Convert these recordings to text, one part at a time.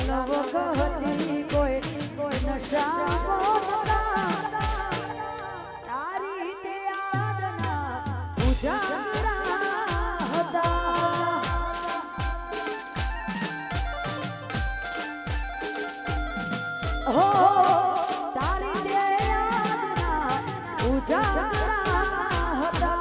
વખતની કોઈ નશા તારી તે યાદના ઉજાગરા હતા હો તારી તે યાદના ઉજાગરા હતા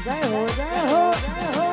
જય હો જય હો જય હો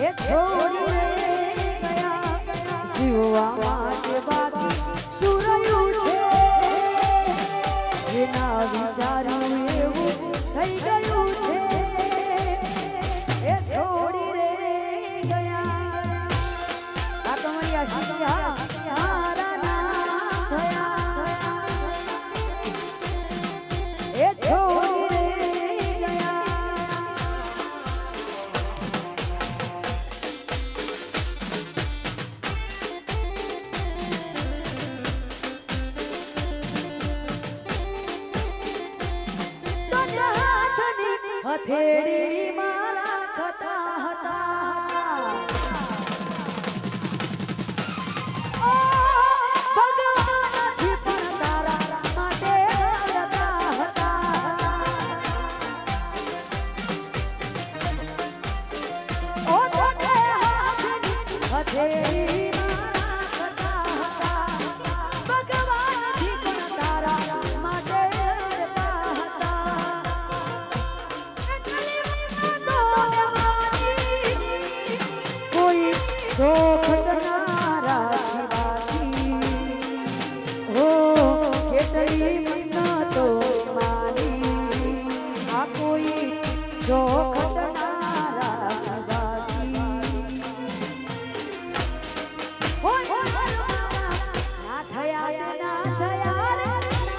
એ છોડી રે ગયા જીવવા માટે બાકી શું રહ્યું છે એના વિચાર્યું એવું થઈ ગયું છે એ છોડી રે ગયા આ તમારી આશી હારા ના થયા એ છોડી રે ગયા હથેળી મારા ખતા હતા ભગવાનથી પણ તારા માટે રડતા હતા ઓ તને હથેળી મારા ખતા હતા ભગવાનથી પણ તારા માટે રડતા હતા કોઈ શોખ ના રાખી હો કેટલી મન્નતો મારી આ કોઈ શોખ ના રાખી ના થયા ના થયા રે ના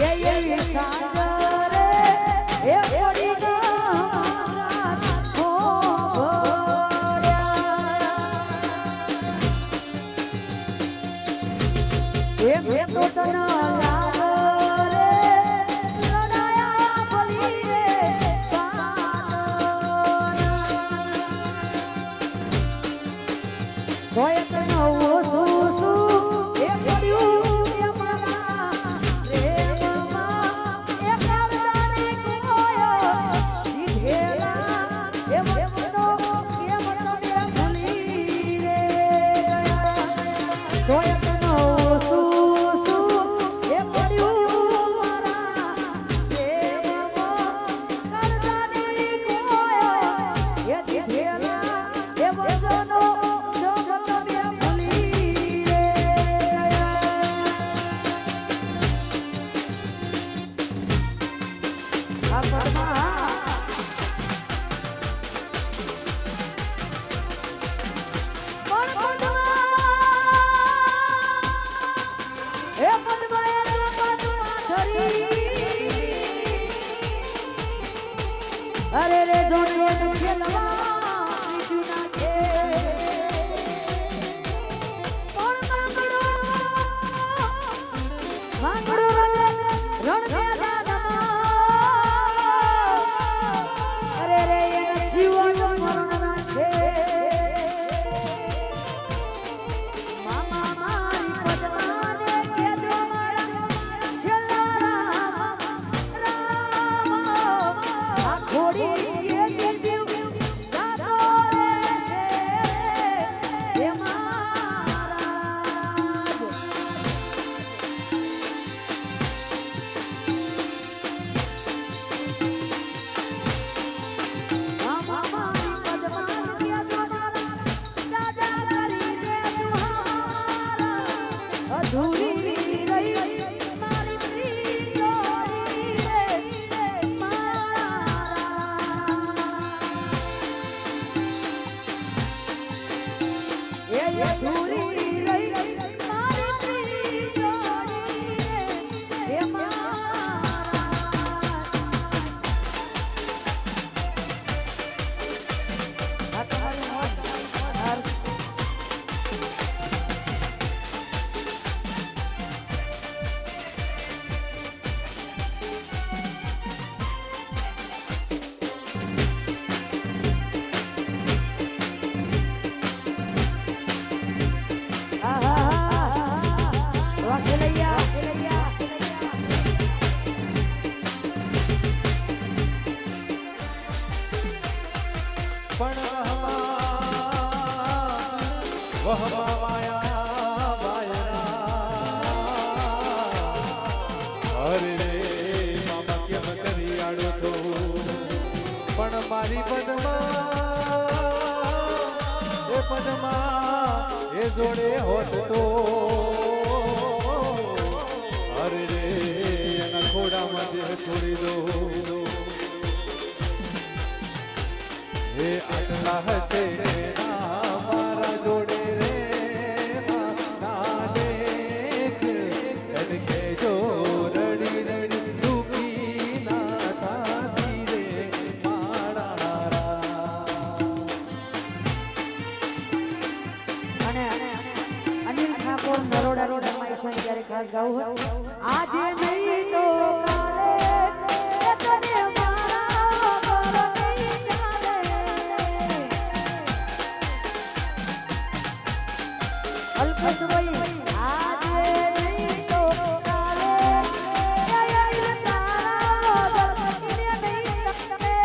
એવી સાંજ રે એ પડી ગા હો ભોળ્યા એ મેં તો તના લાગ રે લડાયા ભલી રે કોઈ તનો ઓસુ એ પડ્યું એ મારા પ્રેમમાં એ કાળજાને કોયો દીધેલા એ મનો એ ભૂલી રે કોઈ તનો ઓસુ એ પડ્યું મારા પ્રેમમાં કાળજાને કોયો એ દીધેલા એ વચનો અરે રે જોને ખેલવા બીજું નાખે પણ માંગડો રણ મેદાનમાં અરે રે એના જીવન મરણ નાખે મામા મારી પદમાને કેજો મારા છેલ્લા રામ આ ઘોડી મારી પદમાં એ જોડે હોત તો અરે રે એના ખોડામાં જે છોડી દો એ આટલા હશે મારા જોડે રે ના દેખ એને કેજો રડી રડી દુખી ના થાતી રે નરોડા રોડ રમાઈશવાની જ્યારે ખાસ ગાવું હોય આજે નહીં તો કાલે તને મારા પર નહીં ચાલે અલ્પેશ ભાઈ આજે નહીં તો કાલે તારા દર્શને નહીં શકતે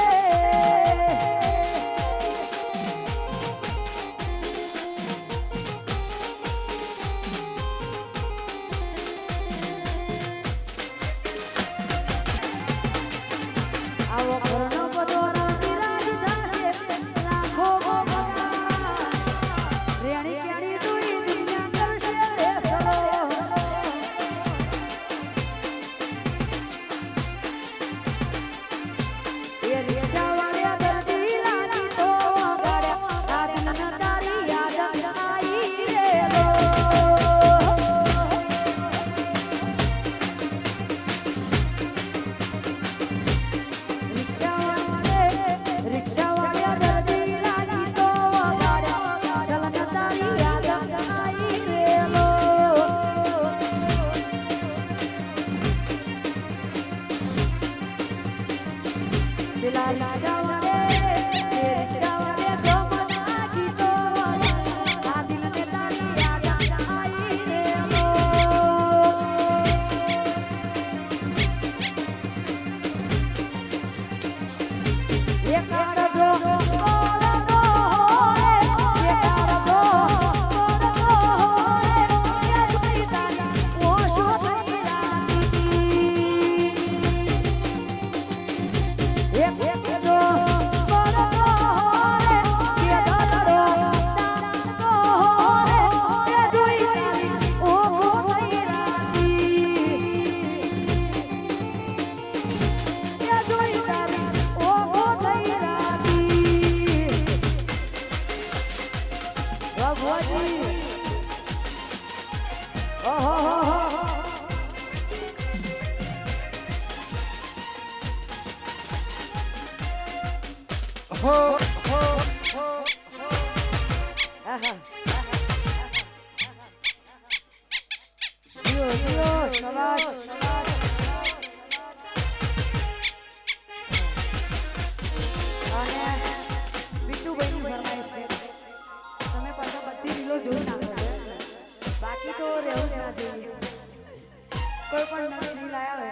કોઈ પણ નવી રીલ આવે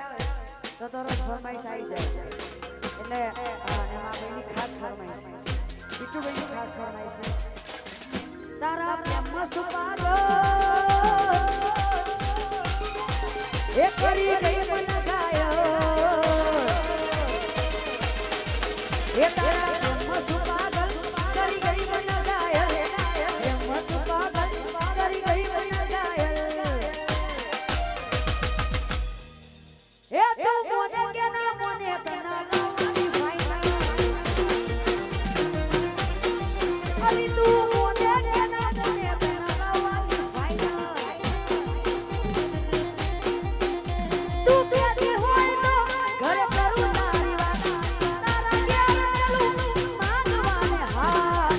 તો તરત ફરમાઈશ આવી જાય એટલે એમાં બેની ખાસ ફરમાઈશ બીજું બેની ખાસ ફરમાઈશ તારા પ્રેમમાં સુપાગો એ કરી ગઈ મન ગાયો એ તારા પ્રેમમાં સુપાગો કરી ગઈ મન ગાયો પ્રેમમાં સુપાગો કરી ગઈ મન ગાયો એ તો મોને કે ના મોને તના લાગી ફાઈના અલી તું મોને કે ના મોને તના લાગી ફાઈના તું કેતી હોય તો ઘરે કરું તારી વાત તારા ઘેર ચલું માનવાને હા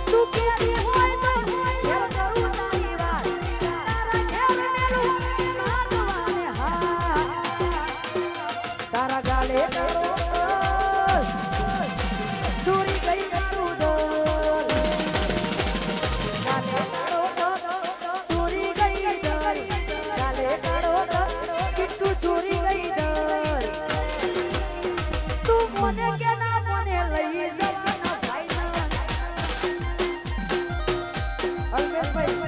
તું કેતી હોય તો ઘેર કરું તારી વાત તારા ઘેર મેલું માનવાને હા તારા ગાલે કરો ચોરી ગઈ કરું દો ગાલે કરો ચોરી ગઈ દર ગાલે કરો કિટ્ટુ ચોરી ગઈ દર તું મને કે ના મને લઈ જવાના ભાઈ અલ્પેશભાઈ